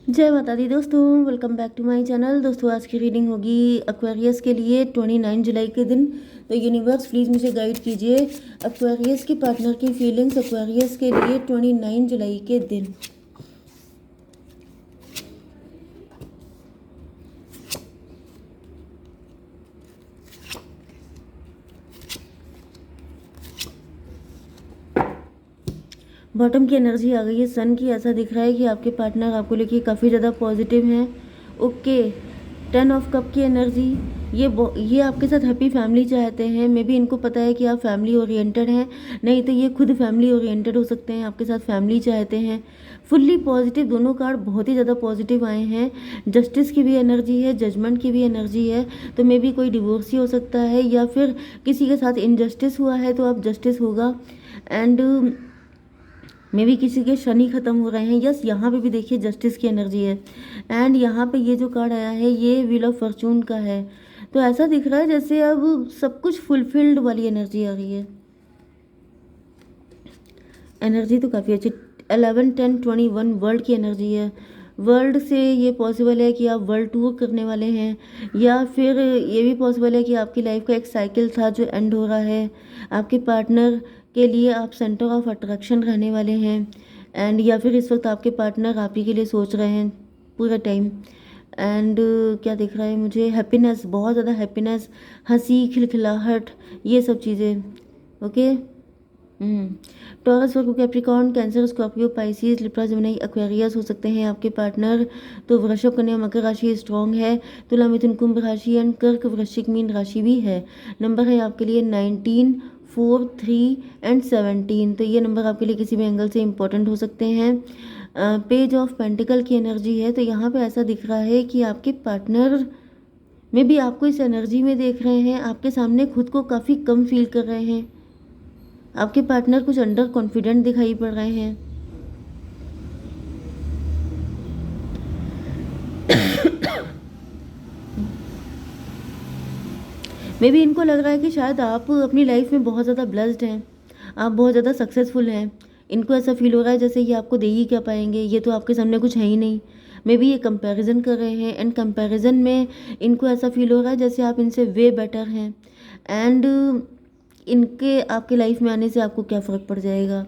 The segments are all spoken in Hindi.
जय माता दी दोस्तों, welcome back to my channel. दोस्तों आज की रीडिंग होगी एक्वेरियस के लिए 29 जुलाई के दिन। तो यूनिवर्स प्लीज़ मुझे गाइड कीजिए एक्वेरियस के पार्टनर की फीलिंग्स एक्वेरियस के लिए 29 जुलाई के दिन। बॉटम की एनर्जी आ गई है सन की। ऐसा दिख रहा है कि आपके पार्टनर आपको लेके काफ़ी ज़्यादा पॉजिटिव हैं। ओके, 10 ऑफ कप की एनर्जी। ये आपके साथ हैप्पी फैमिली चाहते हैं। मे बी इनको पता है कि आप फैमिली ओरिएंटेड हैं, नहीं तो ये खुद फैमिली ओरिएंटेड हो सकते हैं। आपके साथ फैमिली चाहते हैं। फुल्ली पॉजिटिव, दोनों कार्ड बहुत ही ज़्यादा पॉजिटिव आए हैं। जस्टिस की भी एनर्जी है, जजमेंट की भी एनर्जी है। तो मे बी कोई डिवोर्स ही हो सकता है, या फिर किसी के साथ इनजस्टिस हुआ है तो अब जस्टिस होगा। एंड मे बी किसी के शनि खत्म हो रहे हैं। यस, यहाँ पे भी देखिए जस्टिस की एनर्जी है। एंड यहाँ पे ये जो कार्ड आया है ये व्हील ऑफ फॉर्चून का है। तो ऐसा दिख रहा है जैसे अब सब कुछ फुलफिल्ड वाली एनर्जी आ रही है। एनर्जी तो काफ़ी अच्छी। 11 10 21 वर्ल्ड की एनर्जी है। वर्ल्ड से ये पॉसिबल है कि आप वर्ल्ड टूर करने वाले हैं, या फिर ये भी पॉसिबल है कि आपकी लाइफ का एक साइकिल था जो एंड हो रहा है। आपके पार्टनर के लिए आप सेंटर ऑफ अट्रैक्शन रहने वाले हैं। एंड या फिर इस वक्त आपके पार्टनर आप ही के लिए सोच रहे हैं पूरा टाइम। एंड क्या दिख रहा है मुझे, हैप्पीनेस, बहुत ज़्यादा हैप्पीनेस, हंसी, खिलखिलाहट, ये सब चीज़ें। Okay. Taurus, Virgo, Capricorn, Cancer, Scorpio, Pisces, Libra, Gemini, Aquarius हो सकते हैं आपके पार्टनर। तो वृषभ, कन्या, मकर राशि स्ट्रॉन्ग है। तुला, मिथुन, कुंभ राशि एंड कर्क, वृश्चिक, मीन राशि भी है। नंबर है आपके लिए 19 4 3 एंड 17। तो ये नंबर आपके लिए किसी भी एंगल से इंपॉर्टेंट हो सकते हैं। पेज ऑफ पेंटिकल की एनर्जी है। तो यहाँ पे ऐसा दिख रहा है कि आपके पार्टनर में भी आपको इस एनर्जी में देख रहे हैं। आपके सामने खुद को काफ़ी कम फील कर रहे हैं। आपके पार्टनर कुछ अंडर कॉन्फिडेंट दिखाई पड़ रहे हैं। मे बी इनको लग रहा है कि शायद आप अपनी लाइफ में बहुत ज़्यादा ब्लेस्ड हैं, आप बहुत ज़्यादा सक्सेसफुल हैं। इनको ऐसा फील हो रहा है जैसे ये आपको दे ही क्या पाएंगे, ये तो आपके सामने कुछ है ही नहीं। मे बी ये कंपैरिजन कर रहे हैं, एंड कंपैरिजन में इनको ऐसा फील हो रहा है जैसे आप इनसे वे बेटर हैं। एंड इनके आपके लाइफ में आने से आपको क्या फ़र्क पड़ जाएगा।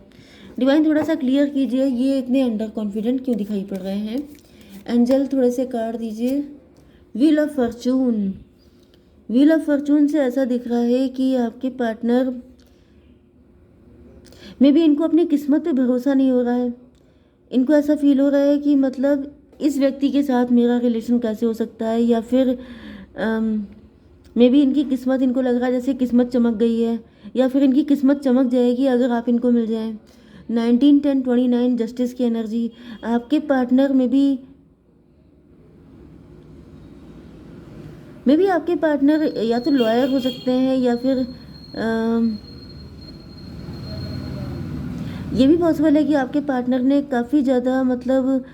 डिवाइन थोड़ा सा क्लियर कीजिए, ये इतने अंडर कॉन्फिडेंट क्यों दिखाई पड़ रहे हैं। एंजल थोड़े से कार्ड दीजिए। Wheel of Fortune. Wheel of Fortune से ऐसा दिख रहा है कि आपके पार्टनर में भी इनको अपनी किस्मत पे भरोसा नहीं हो रहा है। इनको ऐसा फील हो रहा है कि मतलब इस व्यक्ति के साथ मेरा रिलेशन कैसे हो सकता है, या फिर मे बी इनकी किस्मत, इनको लग रहा है जैसे किस्मत चमक गई है, या फिर इनकी किस्मत चमक जाएगी अगर आप इनको मिल जाएं। 19 10 29 जस्टिस की एनर्जी। आपके पार्टनर में भी आपके पार्टनर या तो लॉयर हो सकते हैं, या फिर ये भी पॉसिबल है कि आपके पार्टनर ने काफ़ी ज़्यादा मतलब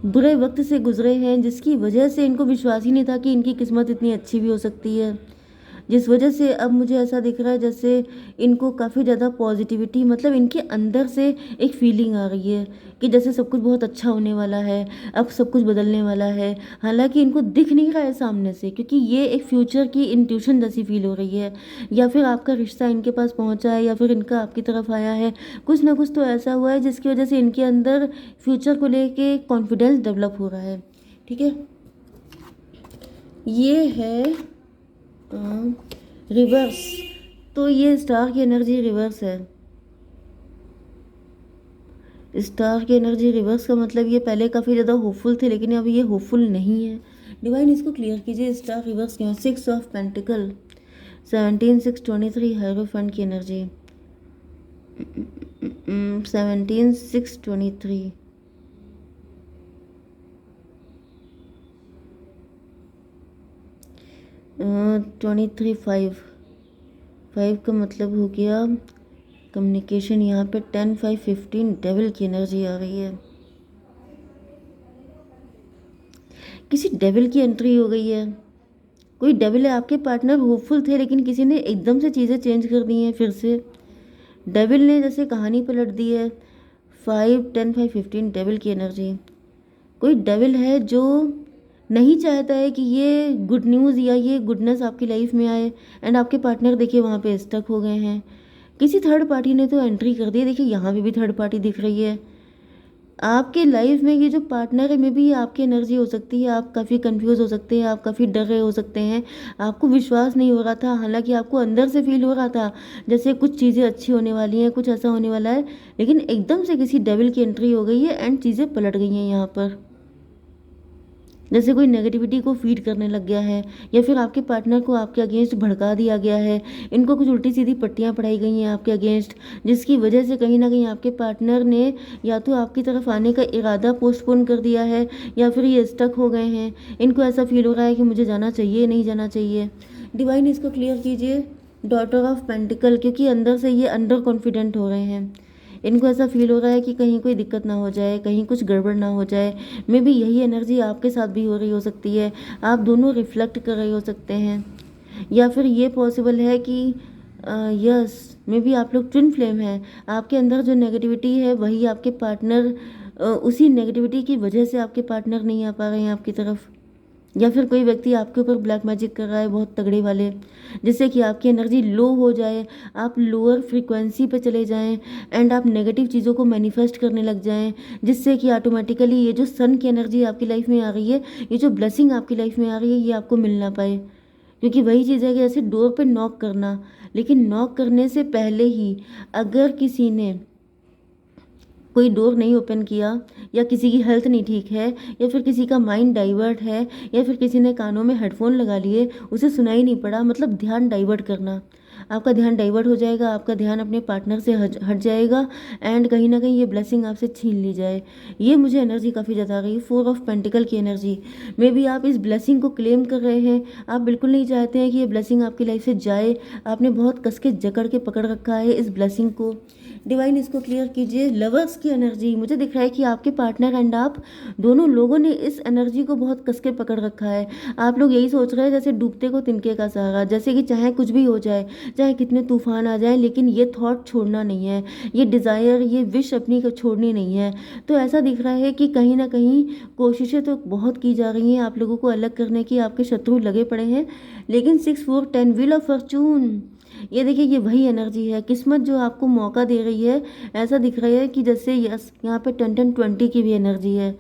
बुरे वक्त से गुजरे हैं, जिसकी वजह से इनको विश्वास ही नहीं था कि इनकी किस्मत इतनी अच्छी भी हो सकती है। जिस वजह से अब मुझे ऐसा दिख रहा है जैसे इनको काफ़ी ज़्यादा पॉजिटिविटी, मतलब इनके अंदर से एक फीलिंग आ रही है कि जैसे सब कुछ बहुत अच्छा होने वाला है, अब सब कुछ बदलने वाला है। हालांकि इनको दिख नहीं रहा है सामने से, क्योंकि ये एक फ्यूचर की इंट्यूशन जैसी फील हो रही है। या फिर आपका रिश्ता इनके पास पहुंचा है, या फिर इनका आपकी तरफ आया है। कुछ ना कुछ तो ऐसा हुआ है जिसकी वजह से इनके अंदर फ्यूचर को लेके कॉन्फिडेंस डेवलप हो रहा है। ठीक है, ये है रिवर्स। तो ये स्टार की एनर्जी रिवर्स है। स्टार की एनर्जी रिवर्स का मतलब ये पहले काफ़ी ज़्यादा होपफुल थे, लेकिन अब ये होपफुल नहीं है। डिवाइन इसको क्लियर कीजिए, स्टार रिवर्स क्यों। 6 ऑफ पेंटिकल, 17 6 23 हायरोफेंट की एनर्जी। 17 6 23। 23 5 5 का मतलब हो गया कम्युनिकेशन। यहाँ पे 10 5 15 डेविल की एनर्जी आ रही है। किसी डेविल की एंट्री हो गई है। कोई डेविल है। आपके पार्टनर होपफुल थे, लेकिन किसी ने एकदम से चीज़ें चेंज कर दी हैं फिर से। डेविल ने जैसे कहानी पलट दी है। 5 10 5 15 डेविल की एनर्जी। कोई डेविल है जो नहीं चाहता है कि ये गुड न्यूज़ या ये गुडनेस आपकी लाइफ में आए, एंड आपके पार्टनर देखिए वहाँ पे स्टक हो गए हैं। किसी थर्ड पार्टी ने तो एंट्री कर दी है, देखिए यहाँ पे भी थर्ड पार्टी दिख रही है। आपके लाइफ में ये जो पार्टनर है, में भी आपकी एनर्जी हो सकती है, आप काफ़ी कंफ्यूज हो सकते हैं, आप काफ़ी डर रहे हो सकते हैं, आपको विश्वास नहीं हो रहा था, हालांकि आपको अंदर से फील हो रहा था जैसे कुछ चीज़ें अच्छी होने वाली हैं, कुछ ऐसा होने वाला है, लेकिन एकदम से किसी डेविल की एंट्री हो गई है एंड चीज़ें पलट गई हैं यहाँ पर। जैसे कोई नेगेटिविटी को फीड करने लग गया है, या फिर आपके पार्टनर को आपके अगेंस्ट भड़का दिया गया है, इनको कुछ उल्टी सीधी पट्टियाँ पढ़ाई गई हैं आपके अगेंस्ट, जिसकी वजह से कहीं ना कहीं आपके पार्टनर ने या तो आपकी तरफ आने का इरादा पोस्टपोन कर दिया है, या फिर ये स्टक हो गए हैं, इनको ऐसा फील हो रहा है कि मुझे जाना चाहिए नहीं जाना चाहिए। डिवाइन इसको क्लियर कीजिए डॉटर ऑफ पेंटिकल, क्योंकि अंदर से ये अंडर कॉन्फिडेंट हो रहे हैं, इनको ऐसा फील हो रहा है कि कहीं कोई दिक्कत ना हो जाए, कहीं कुछ गड़बड़ ना हो जाए। मे भी यही एनर्जी आपके साथ भी हो रही हो सकती है, आप दोनों रिफ्लेक्ट कर रहे हो सकते हैं, या फिर ये पॉसिबल है कि यस मे बी आप लोग ट्विन फ्लेम हैं, आपके अंदर जो नेगेटिविटी है वही आपके पार्टनर, उसी नेगेटिविटी की वजह से आपके पार्टनर नहीं आ पा रहे हैं आपकी तरफ, या फिर कोई व्यक्ति आपके ऊपर ब्लैक मैजिक कर रहा है बहुत तगड़े वाले, जिससे कि आपकी एनर्जी लो हो जाए, आप लोअर फ्रीक्वेंसी पे चले जाएं एंड आप नेगेटिव चीज़ों को मैनिफेस्ट करने लग जाएं, जिससे कि ऑटोमेटिकली ये जो सन की एनर्जी आपकी लाइफ में आ रही है, ये जो ब्लेसिंग आपकी लाइफ में आ रही है, ये आपको मिल ना पाए। क्योंकि वही चीज़ है कि जैसे डोर पे नॉक करना, लेकिन नॉक करने से पहले ही अगर किसी ने कोई डोर नहीं ओपन किया, या किसी की हेल्थ नहीं ठीक है, या फिर किसी का माइंड डाइवर्ट है, या फिर किसी ने कानों में हेडफोन लगा लिए, उसे सुनाई नहीं पड़ा, मतलब ध्यान डाइवर्ट करना, आपका ध्यान डाइवर्ट हो जाएगा, आपका ध्यान अपने पार्टनर से हट जाएगा एंड कहीं ना कहीं ये ब्लेसिंग आपसे छीन ली जाए। ये मुझे एनर्जी काफ़ी ज़्यादा आ रही है, 4 ऑफ पेंटिकल की एनर्जी में भी आप इस ब्लेसिंग को क्लेम कर रहे हैं, आप बिल्कुल नहीं चाहते हैं कि ये ब्लेसिंग आपकी लाइफ से जाए, आपने बहुत कस के जकड़ के पकड़ रखा है इस ब्लेसिंग को। डिवाइन इसको क्लियर कीजिए लवर्स की एनर्जी, मुझे दिख रहा है कि आपके पार्टनर एंड आप दोनों लोगों ने इस एनर्जी को बहुत कस के पकड़ रखा है। आप लोग यही सोच रहे हैं जैसे डूबते को तिनके का सहारा, जैसे कि चाहे कुछ भी हो जाए, चाहे कितने तूफान आ जाए, लेकिन ये थॉट छोड़ना नहीं है, ये डिज़ायर, ये विश अपनी को छोड़नी नहीं है। तो ऐसा दिख रहा है कि कहीं ना कहीं कोशिशें तो बहुत की जा रही हैं आप लोगों को अलग करने की, आपके शत्रु लगे पड़े हैं, लेकिन 6 4 10 व्हील ऑफ फॉर्चून, ये देखिए ये वही एनर्जी है, किस्मत जो आपको मौका दे रही है। ऐसा दिख रहा है कि जैसे यस यहाँ पे 10-10-20 की भी एनर्जी है,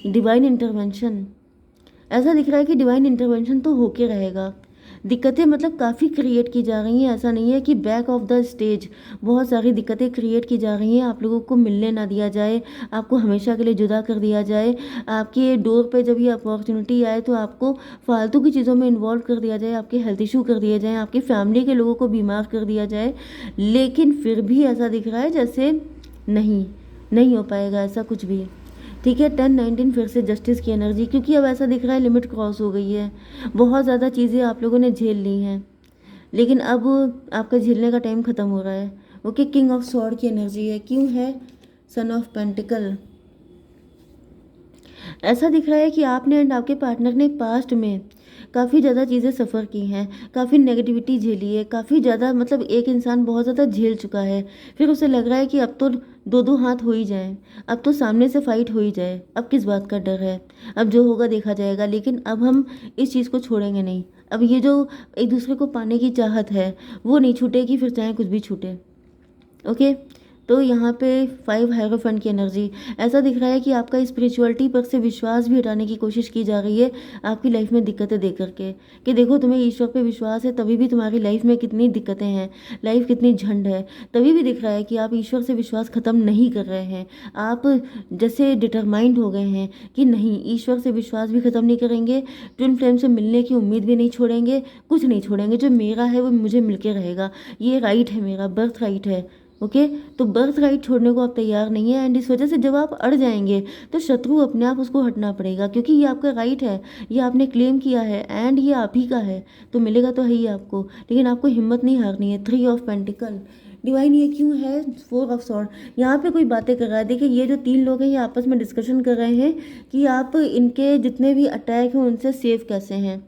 डिवाइन इंटरवेंशन। ऐसा दिख रहा है कि डिवाइन इंटरवेंशन तो होके रहेगा, दिक्कतें मतलब काफ़ी क्रिएट की जा रही हैं, ऐसा नहीं है कि बैक ऑफ द स्टेज बहुत सारी दिक्कतें क्रिएट की जा रही हैं, आप लोगों को मिलने ना दिया जाए, आपको हमेशा के लिए जुदा कर दिया जाए, आपके डोर पे जब ये अपॉर्चुनिटी आए तो आपको फालतू की चीज़ों में इन्वॉल्व कर दिया जाए, आपके हेल्थ इशू कर दिए जाए, आपकी फैमिली के लोगों को बीमार कर दिया जाए, लेकिन फिर भी ऐसा दिख रहा है जैसे नहीं नहीं हो पाएगा ऐसा कुछ भी। ठीक है, 10-19 फिर से जस्टिस की एनर्जी, क्योंकि अब ऐसा दिख रहा है लिमिट क्रॉस हो गई है, बहुत ज़्यादा चीज़ें आप लोगों ने झेल ली हैं, लेकिन अब आपका झेलने का टाइम ख़त्म हो रहा है। ओके, किंग ऑफ स्वॉर्ड की एनर्जी है, क्यों है सन ऑफ पेंटिकल। ऐसा दिख रहा है कि आपने एंड आपके पार्टनर ने पास्ट में काफ़ी ज़्यादा चीज़ें सफ़र की हैं, काफ़ी नेगेटिविटी झेली है, काफ़ी ज़्यादा, मतलब एक इंसान बहुत ज़्यादा झेल चुका है, फिर उसे लग रहा है कि अब तो दो दो हाथ हो ही जाए, अब तो सामने से फाइट हो ही जाए, अब किस बात का डर है, अब जो होगा देखा जाएगा, लेकिन अब हम इस चीज़ को छोड़ेंगे नहीं, अब ये जो एक दूसरे को पाने की चाहत है वो नहीं छूटेगी, फिर चाहे कुछ भी छूटे। ओके, तो यहाँ पे 5 हायरोफेंट की एनर्जी, ऐसा दिख रहा है कि आपका स्पिरिचुअलिटी पर से विश्वास भी हटाने की कोशिश की जा रही है आपकी लाइफ में दिक्कतें दे करके, कि देखो तुम्हें ईश्वर पे विश्वास है तभी भी तुम्हारी लाइफ में कितनी दिक्कतें हैं, लाइफ कितनी झंड है, तभी भी दिख रहा है कि आप ईश्वर से विश्वास ख़त्म नहीं कर रहे हैं, आप जैसे डिटरमाइंड हो गए हैं कि नहीं ईश्वर से विश्वास भी ख़त्म नहीं करेंगे, ट्विन फ्लेम से मिलने की उम्मीद भी नहीं छोड़ेंगे, कुछ नहीं छोड़ेंगे, जो मेरा है वो मुझे मिलके रहेगा, ये राइट है, मेरा बर्थ राइट है। ओके, तो बर्थ राइट छोड़ने को आप तैयार नहीं है, एंड इस वजह से जब आप अड़ जाएंगे तो शत्रु अपने आप उसको हटना पड़ेगा, क्योंकि ये आपका राइट है, ये आपने क्लेम किया है एंड ये आप ही का है, तो मिलेगा तो है ही आपको, लेकिन आपको हिम्मत नहीं हारनी है। 3 ऑफ पेंटिकल, डिवाइन ये क्यों है 4 ऑफ सॉर्ड, यहाँ पे कोई बातें कर रहा है, देखिए ये जो 3 लोग हैं ये आपस में डिस्कशन कर रहे हैं कि आप इनके जितने भी अटैक हैं उनसे सेफ कैसे हैं।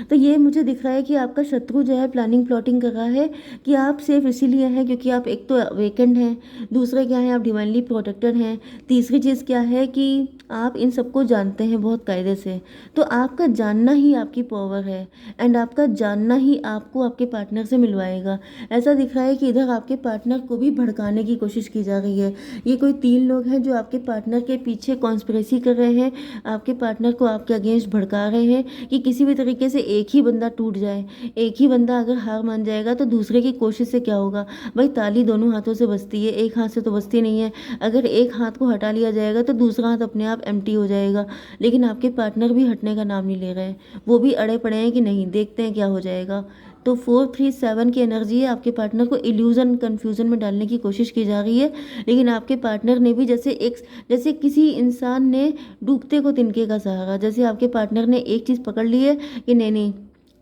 तो ये मुझे दिख रहा है कि आपका शत्रु जो है प्लानिंग प्लॉटिंग कर रहा है कि आप सेफ इसीलिए हैं क्योंकि आप एक तो वेकेंड हैं, दूसरे क्या है आप डिवाइनली प्रोटेक्टेड हैं, तीसरी चीज़ क्या है कि आप इन सबको जानते हैं बहुत कायदे से। तो आपका जानना ही आपकी पावर है एंड आपका जानना ही आपको आपके पार्टनर से मिलवाएगा। ऐसा दिख रहा है कि इधर आपके पार्टनर को भी भड़काने की कोशिश की जा रही है। ये कोई 3 लोग हैं जो आपके पार्टनर के पीछे कॉन्स्पिरेसी कर रहे हैं, आपके पार्टनर को आपके अगेंस्ट भड़का रहे हैं कि किसी भी तरीके से एक ही बंदा टूट जाए। एक ही बंदा अगर हार मान जाएगा तो दूसरे की कोशिश से क्या होगा भाई, ताली दोनों हाथों से बजती है, एक हाथ से तो बजती नहीं है। अगर एक हाथ को हटा लिया जाएगा तो दूसरा हाथ अपने आप एम्प्टी हो जाएगा। लेकिन आपके पार्टनर भी हटने का नाम नहीं ले रहे हैं, वो भी अड़े पड़े हैं कि नहीं देखते हैं क्या हो जाएगा। तो 437 की एनर्जी है, आपके पार्टनर को इल्यूजन कन्फ्यूजन में डालने की कोशिश की जा रही है। लेकिन आपके पार्टनर ने भी जैसे किसी इंसान ने डूबते को तिनके का सहारा, जैसे आपके पार्टनर ने एक चीज़ पकड़ ली है कि नहीं नहीं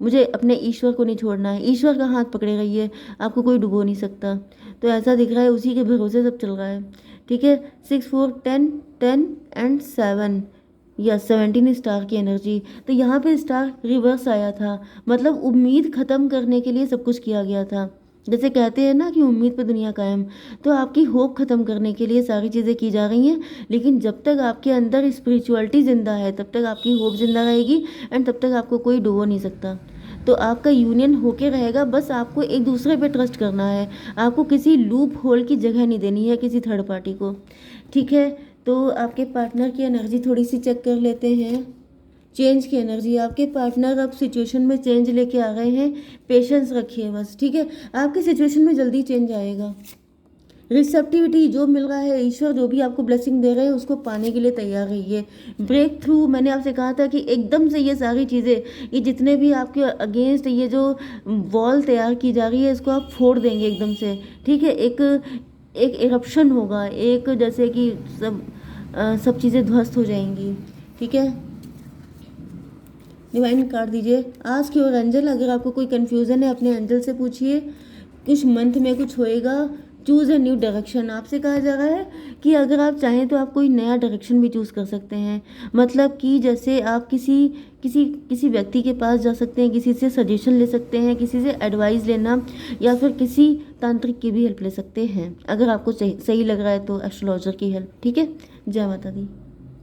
मुझे अपने ईश्वर को नहीं छोड़ना है, ईश्वर का हाथ पकड़े रही है, आपको कोई डुबो नहीं सकता। तो ऐसा दिख रहा है उसी के भरोसे सब चल रहा है। ठीक है, 6 4 10 10 एंड 7 या 17 स्टार की एनर्जी। तो यहाँ पे स्टार रिवर्स आया था, मतलब उम्मीद ख़त्म करने के लिए सब कुछ किया गया था। जैसे कहते हैं ना कि उम्मीद पे दुनिया कायम, तो आपकी होप ख़त्म करने के लिए सारी चीज़ें की जा रही हैं। लेकिन जब तक आपके अंदर स्पिरिचुअलिटी ज़िंदा है तब तक आपकी होप ज़िंदा रहेगी एंड तब तक आपको कोई डुबो नहीं सकता। तो आपका यूनियन होके रहेगा, बस आपको एक दूसरे पे ट्रस्ट करना है। आपको किसी लूप होल की जगह नहीं देनी है किसी थर्ड पार्टी को। ठीक है, तो आपके पार्टनर की एनर्जी थोड़ी सी चेक कर लेते हैं। चेंज की एनर्जी, आपके पार्टनर अब सिचुएशन में चेंज लेके आ रहे हैं, पेशेंस रखिए बस। ठीक है, आपकी सिचुएशन में जल्दी चेंज आएगा। रिसेप्टिविटी जो मिल रहा है, ईश्वर जो भी आपको ब्लेसिंग दे रहे हैं उसको पाने के लिए तैयार रहिए। ब्रेक थ्रू, मैंने आपसे कहा था कि एकदम से ये सारी चीज़ें, ये जितने भी आपके अगेंस्ट ये जो वॉल तैयार की जा रही है इसको आप फोड़ देंगे एकदम से। ठीक है, एक इरप्शन होगा, एक जैसे कि सब चीज़ें ध्वस्त हो जाएंगी। ठीक है, डिवाइन कार्ड दीजिए। आज की ओर एंजल, अगर आपको कोई कन्फ्यूज़न है अपने एंजल से पूछिए। कुछ मंथ में कुछ होएगा, चूज़ अ न्यू डायरेक्शन। आपसे कहा जा रहा है कि अगर आप चाहें तो आप कोई नया डायरेक्शन भी चूज़ कर सकते हैं। मतलब कि जैसे आप किसी व्यक्ति के पास जा सकते हैं, किसी से सजेशन ले सकते हैं, किसी से एडवाइस लेना, या फिर किसी तांत्रिक की भी हेल्प ले सकते हैं अगर आपको सही लग रहा है तो एस्ट्रोलॉजर की हेल्प। ठीक है, जय माता दी।